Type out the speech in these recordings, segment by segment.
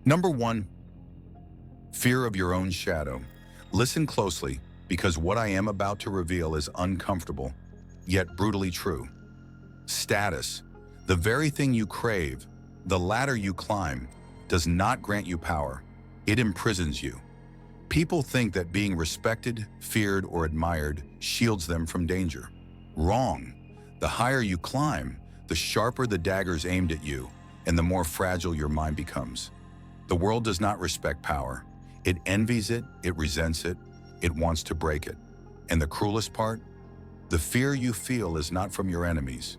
Number 1. Fear of your own shadow. Listen closely, because what I am about to reveal is uncomfortable, yet brutally true. Status, the very thing you crave, the ladder you climb, does not grant you power. It imprisons you. People think that being respected, feared, or admired shields them from danger. Wrong. The higher you climb, the sharper the daggers aimed at you, and the more fragile your mind becomes. The world does not respect power. It envies it, it resents it, it wants to break it. And the cruelest part? The fear you feel is not from your enemies.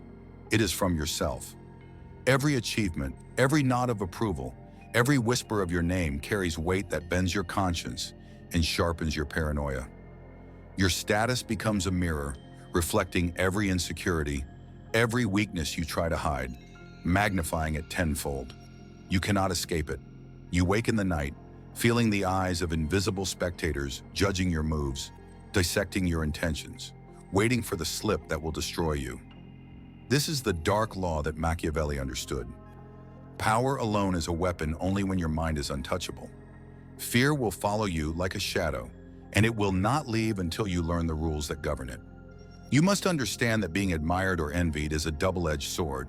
It is from yourself. Every achievement, every nod of approval, every whisper of your name carries weight that bends your conscience and sharpens your paranoia. Your status becomes a mirror, reflecting every insecurity, every weakness you try to hide, magnifying it tenfold. You cannot escape it. You wake in the night, feeling the eyes of invisible spectators judging your moves, dissecting your intentions, waiting for the slip that will destroy you. This is the dark law that Machiavelli understood. Power alone is a weapon only when your mind is untouchable. Fear will follow you like a shadow, and it will not leave until you learn the rules that govern it. You must understand that being admired or envied is a double-edged sword.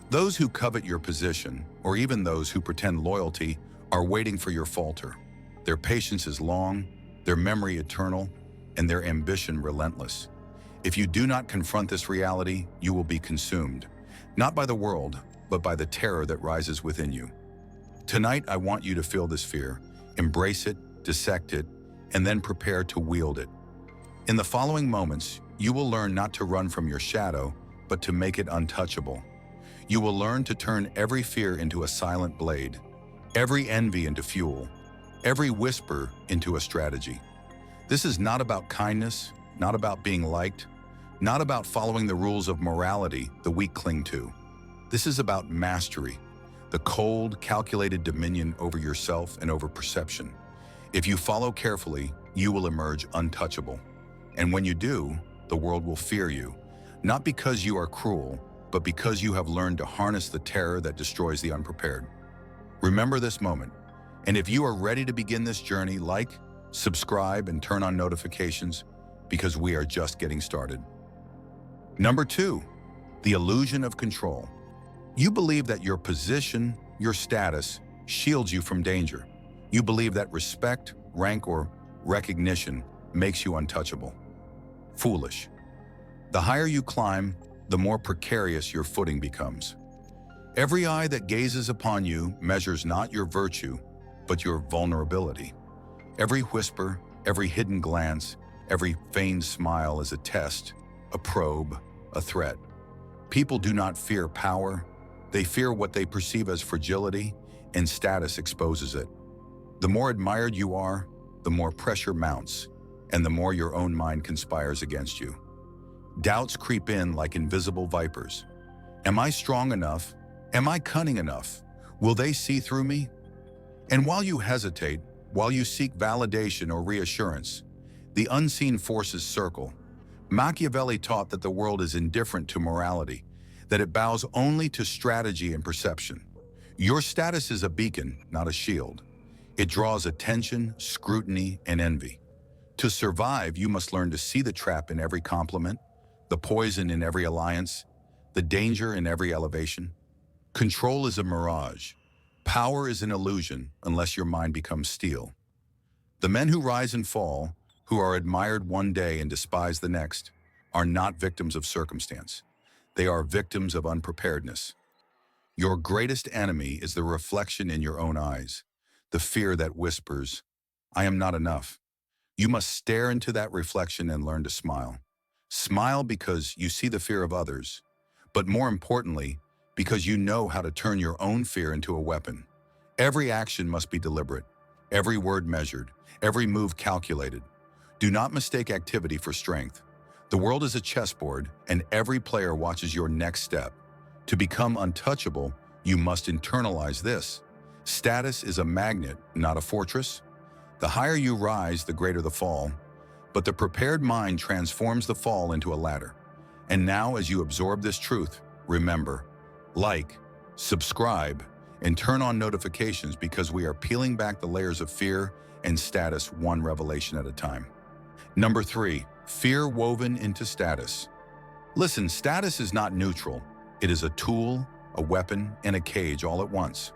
Those who covet your position, or even those who pretend loyalty, are waiting for your falter. Their patience is long, their memory eternal, and their ambition relentless. If you do not confront this reality, you will be consumed, not by the world, but by the terror that rises within you. Tonight, I want you to feel this fear, embrace it, dissect it, and then prepare to wield it. In the following moments, you will learn not to run from your shadow, but to make it untouchable. You will learn to turn every fear into a silent blade, every envy into fuel, every whisper into a strategy. This is not about kindness, not about being liked, not about following the rules of morality the weak cling to. This is about mastery, the cold, calculated dominion over yourself and over perception. If you follow carefully, you will emerge untouchable. And when you do, the world will fear you, not because you are cruel, but because you have learned to harness the terror that destroys the unprepared. Remember this moment, and if you are ready to begin this journey, like, subscribe, and turn on notifications, because we are just getting started. Number 2, the illusion of control. You believe that your position, your status, shields you from danger. You believe that respect, rank, or recognition makes you untouchable. Foolish. The higher you climb, the more precarious your footing becomes. Every eye that gazes upon you measures not your virtue, but your vulnerability. Every whisper, every hidden glance, every feigned smile is a test, a probe, a threat. People do not fear power. They fear what they perceive as fragility, and status exposes it. The more admired you are, the more pressure mounts, and the more your own mind conspires against you. Doubts creep in like invisible vipers. Am I strong enough? Am I cunning enough? Will they see through me? And while you hesitate, while you seek validation or reassurance, the unseen forces circle. Machiavelli taught that the world is indifferent to morality, that it bows only to strategy and perception. Your status is a beacon, not a shield. It draws attention, scrutiny, and envy. To survive, you must learn to see the trap in every compliment, the poison in every alliance, the danger in every elevation. Control is a mirage. Power is an illusion unless your mind becomes steel. The men who rise and fall, who are admired one day and despised the next, are not victims of circumstance. They are victims of unpreparedness. Your greatest enemy is the reflection in your own eyes, the fear that whispers, "I am not enough." You must stare into that reflection and learn to smile. Smile because you see the fear of others, but more importantly, because you know how to turn your own fear into a weapon. Every action must be deliberate, every word measured, every move calculated. Do not mistake activity for strength. The world is a chessboard, and every player watches your next step. To become untouchable, you must internalize this. Status is a magnet, not a fortress. The higher you rise, the greater the fall. But the prepared mind transforms the fall into a ladder. And now, as you absorb this truth, remember, like, subscribe, and turn on notifications because we are peeling back the layers of fear and status one revelation at a time. Number 3, fear woven into status. Listen, status is not neutral. It is a tool, a weapon, and a cage all at once.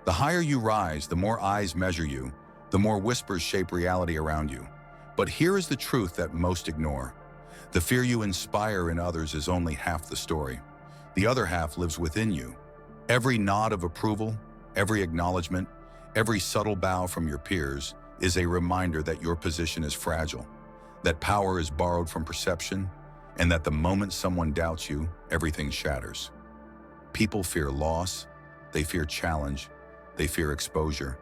The higher you rise, the more eyes measure you, the more whispers shape reality around you. But here is the truth that most ignore. The fear you inspire in others is only half the story. The other half lives within you. Every nod of approval, every acknowledgement, every subtle bow from your peers is a reminder that your position is fragile, that power is borrowed from perception, and that the moment someone doubts you, everything shatters. People fear loss, they fear challenge, they fear exposure,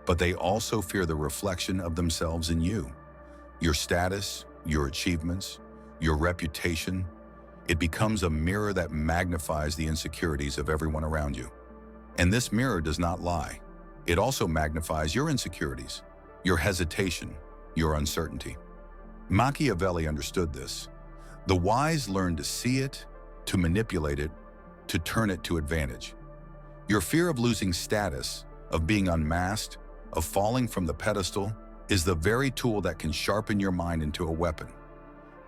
but they also fear the reflection of themselves in you. Your status, your achievements, your reputation, it becomes a mirror that magnifies the insecurities of everyone around you. And this mirror does not lie. It also magnifies your insecurities, your hesitation, your uncertainty. Machiavelli understood this. The wise learn to see it, to manipulate it, to turn it to advantage. Your fear of losing status, of being unmasked, of falling from the pedestal, is the very tool that can sharpen your mind into a weapon.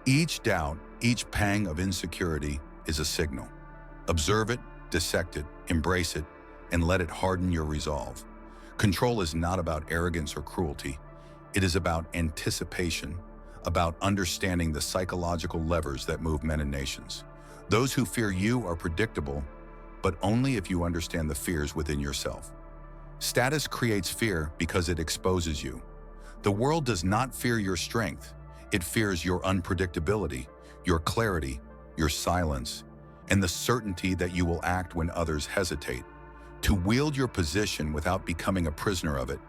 Each doubt, each pang of insecurity is a signal. Observe it, dissect it, embrace it, and let it harden your resolve. Control is not about arrogance or cruelty. It is about anticipation, about understanding the psychological levers that move men and nations. Those who fear you are predictable, but only if you understand the fears within yourself. Status creates fear because it exposes you. The world does not fear your strength. It fears your unpredictability, your clarity, your silence, and the certainty that you will act when others hesitate. To wield your position without becoming a prisoner of it,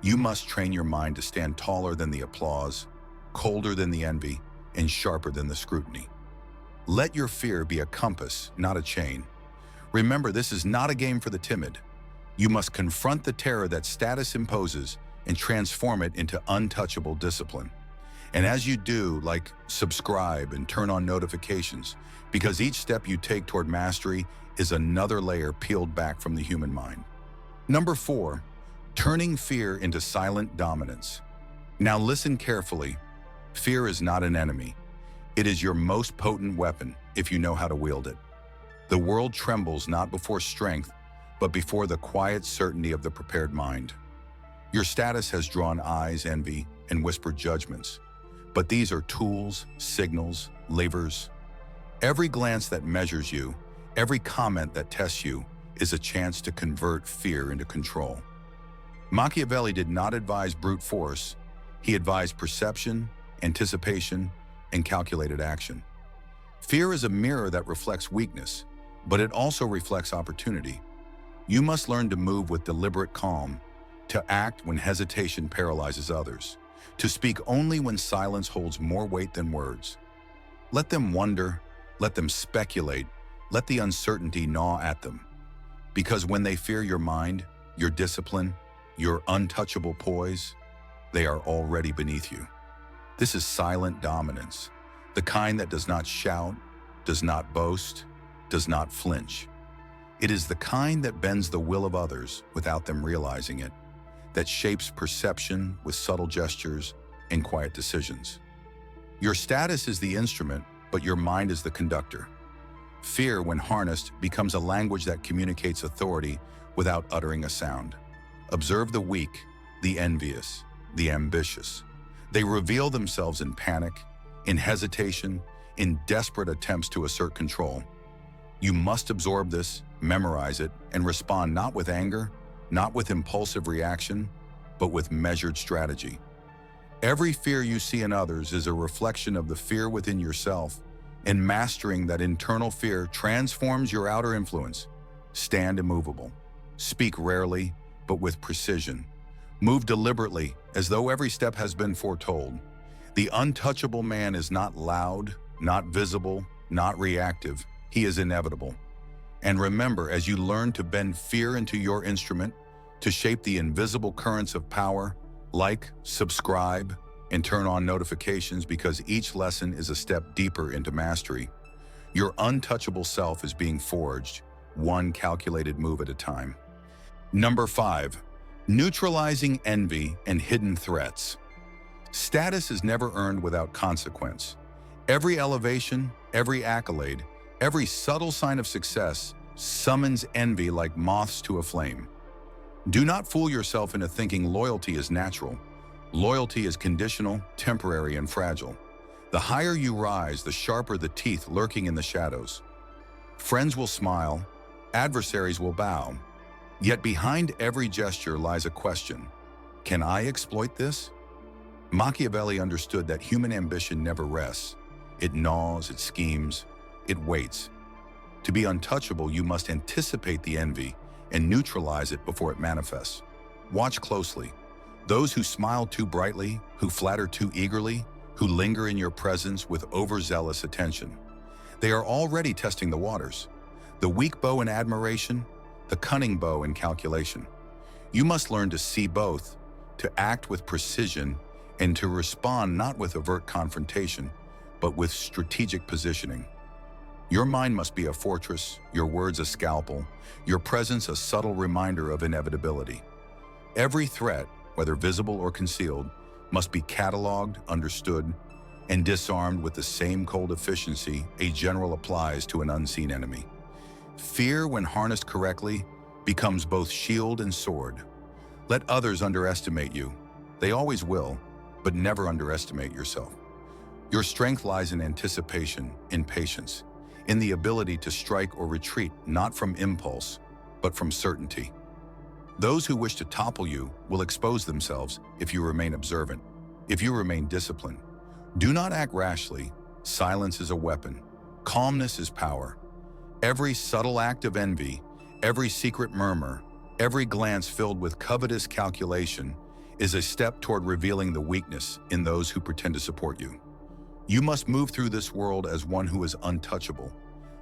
you must train your mind to stand taller than the applause, colder than the envy, and sharper than the scrutiny. Let your fear be a compass, not a chain. Remember, this is not a game for the timid. You must confront the terror that status imposes and transform it into untouchable discipline. And as you do, subscribe and turn on notifications, because each step you take toward mastery is another layer peeled back from the human mind. Number 4, turning fear into silent dominance. Now listen carefully. Fear is not an enemy. It is your most potent weapon if you know how to wield it. The world trembles not before strength, but before the quiet certainty of the prepared mind. Your status has drawn eyes, envy, and whispered judgments. But these are tools, signals, levers. Every glance that measures you, every comment that tests you, is a chance to convert fear into control. Machiavelli did not advise brute force. He advised perception, anticipation, and calculated action. Fear is a mirror that reflects weakness, but it also reflects opportunity. You must learn to move with deliberate calm, to act when hesitation paralyzes others, to speak only when silence holds more weight than words. Let them wonder, let them speculate, let the uncertainty gnaw at them. Because when they fear your mind, your discipline, your untouchable poise, they are already beneath you. This is silent dominance, the kind that does not shout, does not boast, does not flinch. It is the kind that bends the will of others without them realizing it, that shapes perception with subtle gestures and quiet decisions. Your status is the instrument, but your mind is the conductor. Fear, when harnessed, becomes a language that communicates authority without uttering a sound. Observe the weak, the envious, the ambitious. They reveal themselves in panic, in hesitation, in desperate attempts to assert control. You must absorb this, memorize it, and respond not with anger, not with impulsive reaction, but with measured strategy. Every fear you see in others is a reflection of the fear within yourself, and mastering that internal fear transforms your outer influence. Stand immovable. Speak rarely, but with precision. Move deliberately, as though every step has been foretold. The untouchable man is not loud, not visible, not reactive. He is inevitable. And remember, as you learn to bend fear into your instrument, to shape the invisible currents of power, subscribe, and turn on notifications, because each lesson is a step deeper into mastery. Your untouchable self is being forged, one calculated move at a time. Number 5. Neutralizing envy and hidden threats. Status is never earned without consequence. Every elevation, every accolade, every subtle sign of success summons envy like moths to a flame. Do not fool yourself into thinking loyalty is natural. Loyalty is conditional, temporary, and fragile. The higher you rise, the sharper the teeth lurking in the shadows. Friends will smile, adversaries will bow. Yet behind every gesture lies a question. Can I exploit this? Machiavelli understood that human ambition never rests. It gnaws, it schemes, it waits. To be untouchable, you must anticipate the envy and neutralize it before it manifests. Watch closely. Those who smile too brightly, who flatter too eagerly, who linger in your presence with overzealous attention. They are already testing the waters. The weak bow in admiration, the cunning bow in calculation. You must learn to see both, to act with precision, and to respond not with overt confrontation, but with strategic positioning. Your mind must be a fortress, your words a scalpel, your presence a subtle reminder of inevitability. Every threat, whether visible or concealed, must be cataloged, understood, and disarmed with the same cold efficiency a general applies to an unseen enemy. Fear, when harnessed correctly, becomes both shield and sword. Let others underestimate you. They always will, but never underestimate yourself. Your strength lies in anticipation, in patience, in the ability to strike or retreat not from impulse, but from certainty. Those who wish to topple you will expose themselves if you remain observant, if you remain disciplined. Do not act rashly. Silence is a weapon. Calmness is power. Every subtle act of envy, every secret murmur, every glance filled with covetous calculation is a step toward revealing the weakness in those who pretend to support you. You must move through this world as one who is untouchable,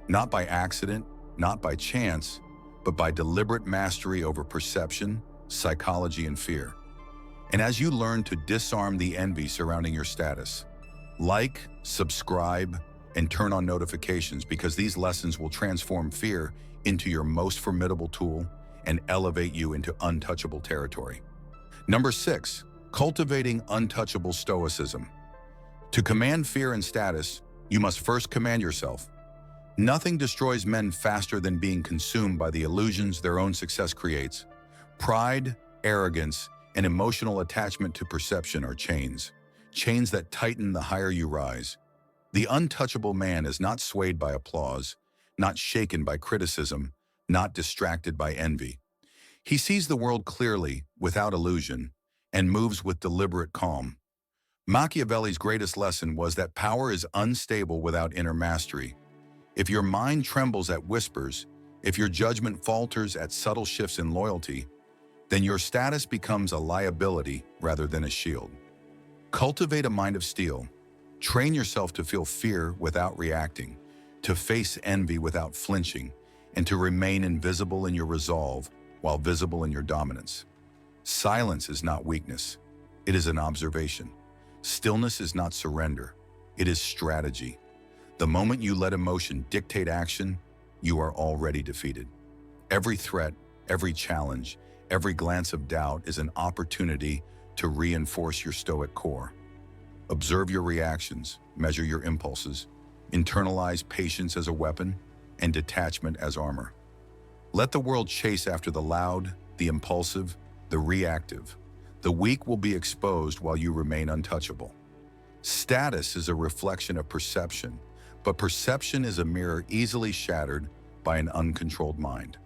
not by accident, not by chance, but by deliberate mastery over perception, psychology, and fear. And as you learn to disarm the envy surrounding your status, like, subscribe, and turn on notifications, because these lessons will transform fear into your most formidable tool and elevate you into untouchable territory. Number 6, cultivating untouchable stoicism. To command fear and status, you must first command yourself. Nothing destroys men faster than being consumed by the illusions their own success creates. Pride, arrogance, and emotional attachment to perception are chains that tighten the higher you rise. The untouchable man is not swayed by applause, not shaken by criticism, not distracted by envy. He sees the world clearly, without illusion, and moves with deliberate calm. Machiavelli's greatest lesson was that power is unstable without inner mastery. If your mind trembles at whispers, if your judgment falters at subtle shifts in loyalty, then your status becomes a liability rather than a shield. Cultivate a mind of steel. Train yourself to feel fear without reacting, to face envy without flinching, and to remain invisible in your resolve while visible in your dominance. Silence is not weakness. It is an observation. Stillness is not surrender. It is strategy. The moment you let emotion dictate action, you are already defeated. Every threat, every challenge, every glance of doubt is an opportunity to reinforce your stoic core. Observe your reactions, measure your impulses, internalize patience as a weapon and detachment as armor. Let the world chase after the loud, the impulsive, the reactive. The weak will be exposed while you remain untouchable. Status is a reflection of perception, but perception is a mirror easily shattered by an uncontrolled mind.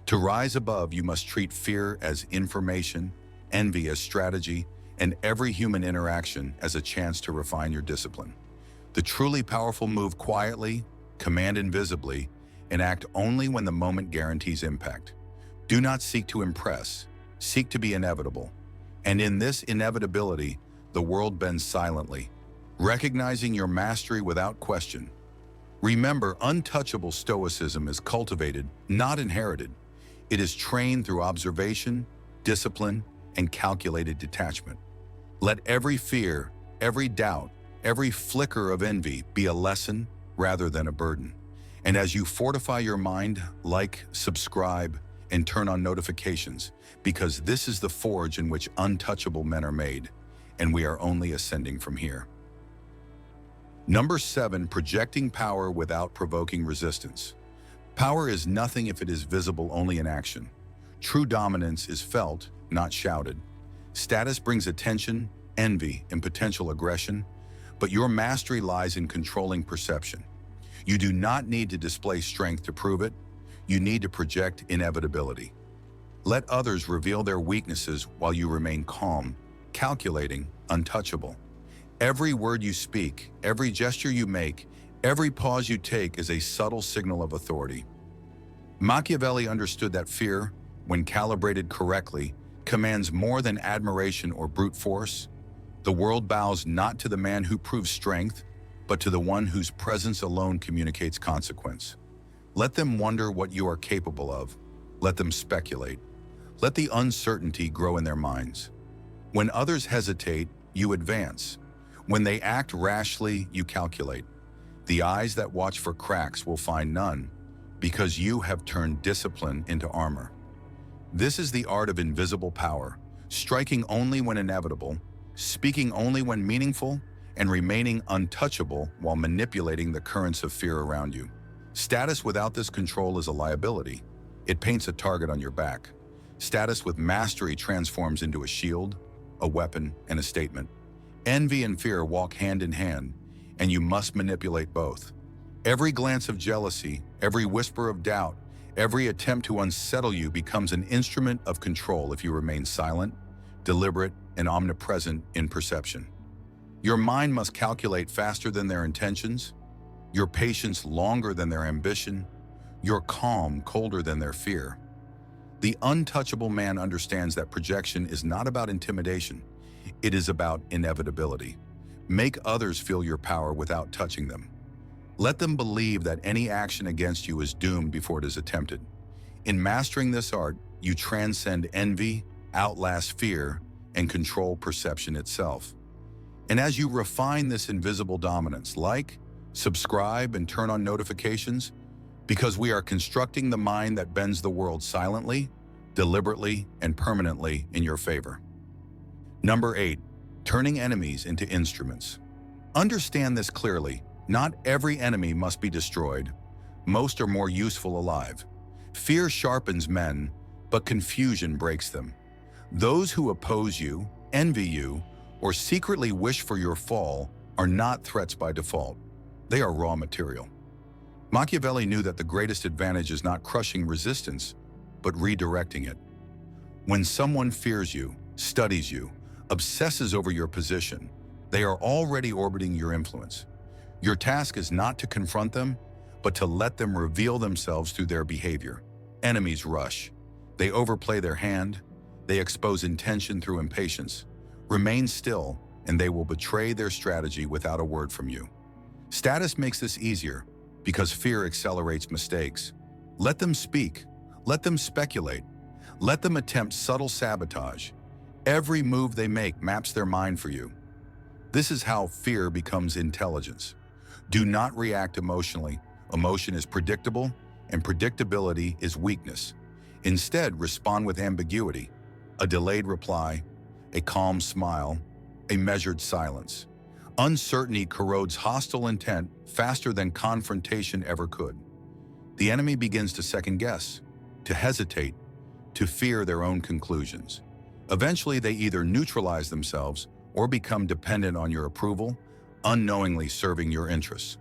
To rise above, you must treat fear as information, envy as strategy, and every human interaction as a chance to refine your discipline. The truly powerful move quietly, command invisibly, and act only when the moment guarantees impact. Do not seek to impress, seek to be inevitable. And in this inevitability, the world bends silently, recognizing your mastery without question. Remember, untouchable stoicism is cultivated, not inherited. It is trained through observation, discipline, and calculated detachment. Let every fear, every doubt, every flicker of envy be a lesson rather than a burden. And as you fortify your mind, like, subscribe, and turn on notifications, because this is the forge in which untouchable men are made, and we are only ascending from here. Number 7, projecting power without provoking resistance. Power is nothing if it is visible only in action. True dominance is felt, not shouted. Status brings attention, envy, and potential aggression, but your mastery lies in controlling perception. You do not need to display strength to prove it. You need to project inevitability. Let others reveal their weaknesses while you remain calm, calculating, untouchable. Every word you speak, every gesture you make, every pause you take is a subtle signal of authority. Machiavelli understood that fear, when calibrated correctly, commands more than admiration or brute force. The world bows not to the man who proves strength, but to the one whose presence alone communicates consequence. Let them wonder what you are capable of. Let them speculate. Let the uncertainty grow in their minds. When others hesitate, you advance. When they act rashly, you calculate. The eyes that watch for cracks will find none, because you have turned discipline into armor. This is the art of invisible power, striking only when inevitable, speaking only when meaningful, and remaining untouchable while manipulating the currents of fear around you. Status without this control is a liability. It paints a target on your back. Status with mastery transforms into a shield, a weapon, and a statement. Envy and fear walk hand in hand, and you must manipulate both. Every glance of jealousy, every whisper of doubt, every attempt to unsettle you becomes an instrument of control if you remain silent, deliberate, and omnipresent in perception. Your mind must calculate faster than their intentions, your patience longer than their ambition, your calm colder than their fear. The untouchable man understands that projection is not about intimidation, it is about inevitability. Make others feel your power without touching them. Let them believe that any action against you is doomed before it is attempted. In mastering this art, you transcend envy, outlast fear, and control perception itself. And as you refine this invisible dominance, like, subscribe, and turn on notifications, because we are constructing the mind that bends the world silently, deliberately, and permanently in your favor. Number 8, turning enemies into instruments. Understand this clearly. Not every enemy must be destroyed. Most are more useful alive. Fear sharpens men, but confusion breaks them. Those who oppose you, envy you, or secretly wish for your fall are not threats by default. They are raw material. Machiavelli knew that the greatest advantage is not crushing resistance, but redirecting it. When someone fears you, studies you, obsesses over your position, they are already orbiting your influence. Your task is not to confront them, but to let them reveal themselves through their behavior. Enemies rush. They overplay their hand. They expose intention through impatience. Remain still, and they will betray their strategy without a word from you. Status makes this easier, because fear accelerates mistakes. Let them speak. Let them speculate. Let them attempt subtle sabotage. Every move they make maps their mind for you. This is how fear becomes intelligence. Do not react emotionally. Emotion is predictable, and predictability is weakness. Instead, respond with ambiguity, a delayed reply, a calm smile, a measured silence. Uncertainty corrodes hostile intent faster than confrontation ever could. The enemy begins to second-guess, to hesitate, to fear their own conclusions. Eventually, they either neutralize themselves or become dependent on your approval, unknowingly serving your interests.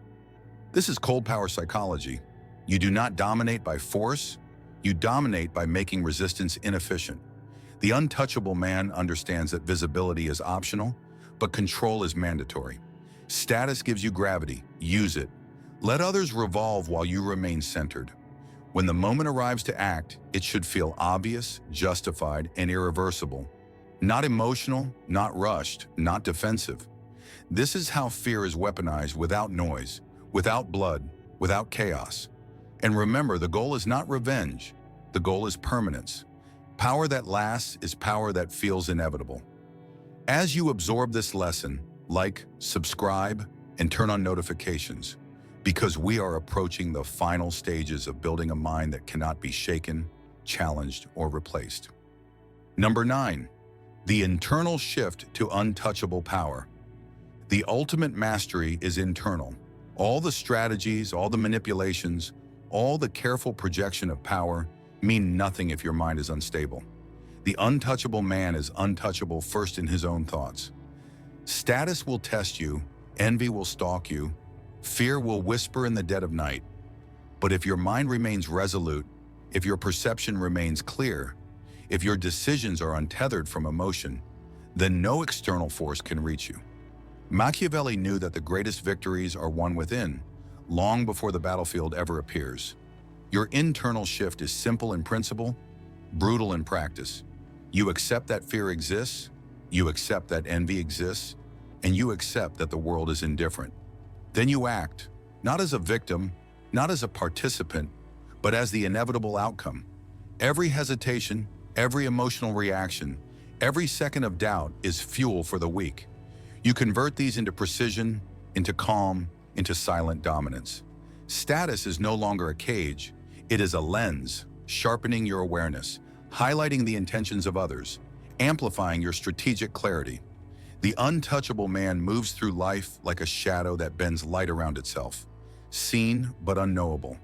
This is cold power psychology. You do not dominate by force, you dominate by making resistance inefficient. The untouchable man understands that visibility is optional, but control is mandatory. Status gives you gravity, use it. Let others revolve while you remain centered. When the moment arrives to act, it should feel obvious, justified, and irreversible. Not emotional, not rushed, not defensive. This is how fear is weaponized without noise, without blood, without chaos. And remember, the goal is not revenge. The goal is permanence. Power that lasts is power that feels inevitable. As you absorb this lesson, like, subscribe, and turn on notifications, because we are approaching the final stages of building a mind that cannot be shaken, challenged, or replaced. Number 9. The internal shift to untouchable power. The ultimate mastery is internal. All the strategies, all the manipulations, all the careful projection of power mean nothing if your mind is unstable. The untouchable man is untouchable first in his own thoughts. Status will test you, envy will stalk you, fear will whisper in the dead of night. But if your mind remains resolute, if your perception remains clear, if your decisions are untethered from emotion, then no external force can reach you. Machiavelli knew that the greatest victories are won within, long before the battlefield ever appears. Your internal shift is simple in principle, brutal in practice. You accept that fear exists, you accept that envy exists, and you accept that the world is indifferent. Then you act, not as a victim, not as a participant, but as the inevitable outcome. Every hesitation, every emotional reaction, every second of doubt is fuel for the weak. You convert these into precision, into calm, into silent dominance. Status is no longer a cage, it is a lens, sharpening your awareness, highlighting the intentions of others, amplifying your strategic clarity. The untouchable man moves through life like a shadow that bends light around itself, seen but unknowable.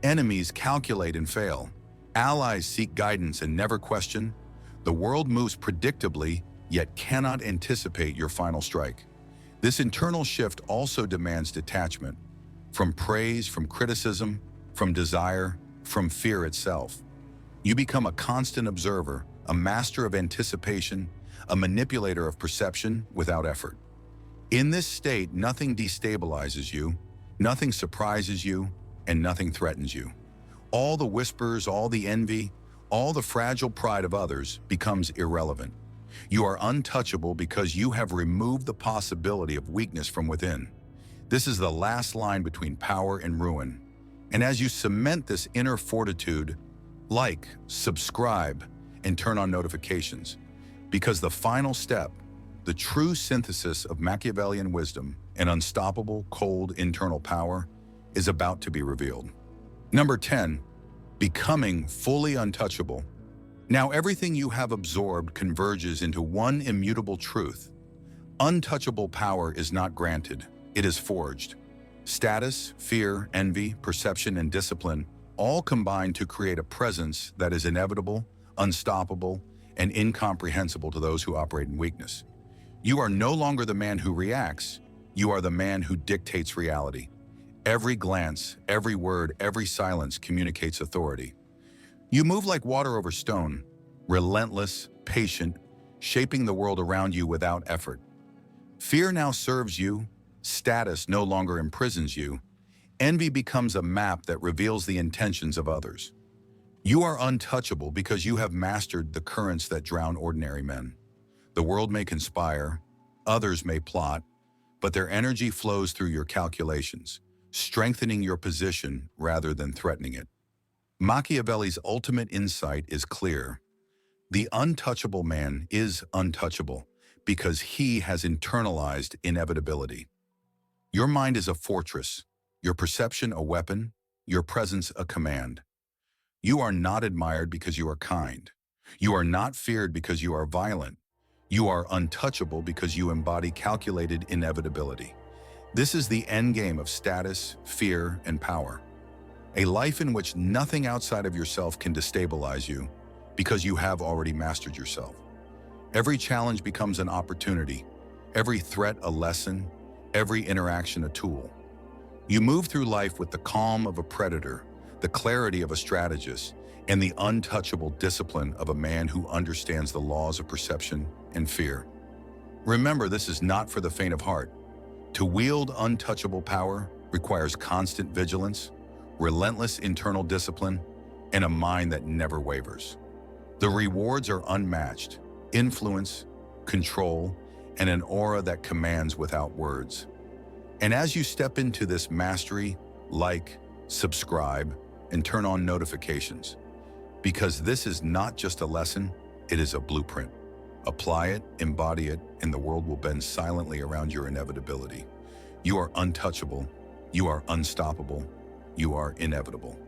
Enemies calculate and fail. Allies seek guidance and never question. The world moves predictably, yet cannot anticipate your final strike. This internal shift also demands detachment, from praise, from criticism, from desire, from fear itself. You become a constant observer, a master of anticipation, a manipulator of perception without effort. In this state, nothing destabilizes you, nothing surprises you, and nothing threatens you. All the whispers, all the envy, all the fragile pride of others becomes irrelevant. You are untouchable because you have removed the possibility of weakness from within. This is the last line between power and ruin. And as you cement this inner fortitude, like, subscribe, and turn on notifications. Because the final step, the true synthesis of Machiavellian wisdom and unstoppable, cold internal power, is about to be revealed. Number 10, becoming fully untouchable. Now everything you have absorbed converges into one immutable truth. Untouchable power is not granted, it is forged. Status, fear, envy, perception, and discipline all combine to create a presence that is inevitable, unstoppable, and incomprehensible to those who operate in weakness. You are no longer the man who reacts, you are the man who dictates reality. Every glance, every word, every silence communicates authority. You move like water over stone, relentless, patient, shaping the world around you without effort. Fear now serves you, status no longer imprisons you, envy becomes a map that reveals the intentions of others. You are untouchable because you have mastered the currents that drown ordinary men. The world may conspire, others may plot, but their energy flows through your calculations, strengthening your position rather than threatening it. Machiavelli's ultimate insight is clear. The untouchable man is untouchable because he has internalized inevitability. Your mind is a fortress, your perception a weapon, your presence a command. You are not admired because you are kind. You are not feared because you are violent. You are untouchable because you embody calculated inevitability. This is the endgame of status, fear, and power. A life in which nothing outside of yourself can destabilize you because you have already mastered yourself. Every challenge becomes an opportunity, every threat a lesson, every interaction a tool. You move through life with the calm of a predator, the clarity of a strategist, and the untouchable discipline of a man who understands the laws of perception and fear. Remember, this is not for the faint of heart. To wield untouchable power requires constant vigilance, relentless internal discipline, and a mind that never wavers. The rewards are unmatched: influence, control, and an aura that commands without words. And as you step into this mastery, like, subscribe, and turn on notifications. Because this is not just a lesson, it is a blueprint. Apply it, embody it, and the world will bend silently around your inevitability. You are untouchable, you are unstoppable, you are inevitable.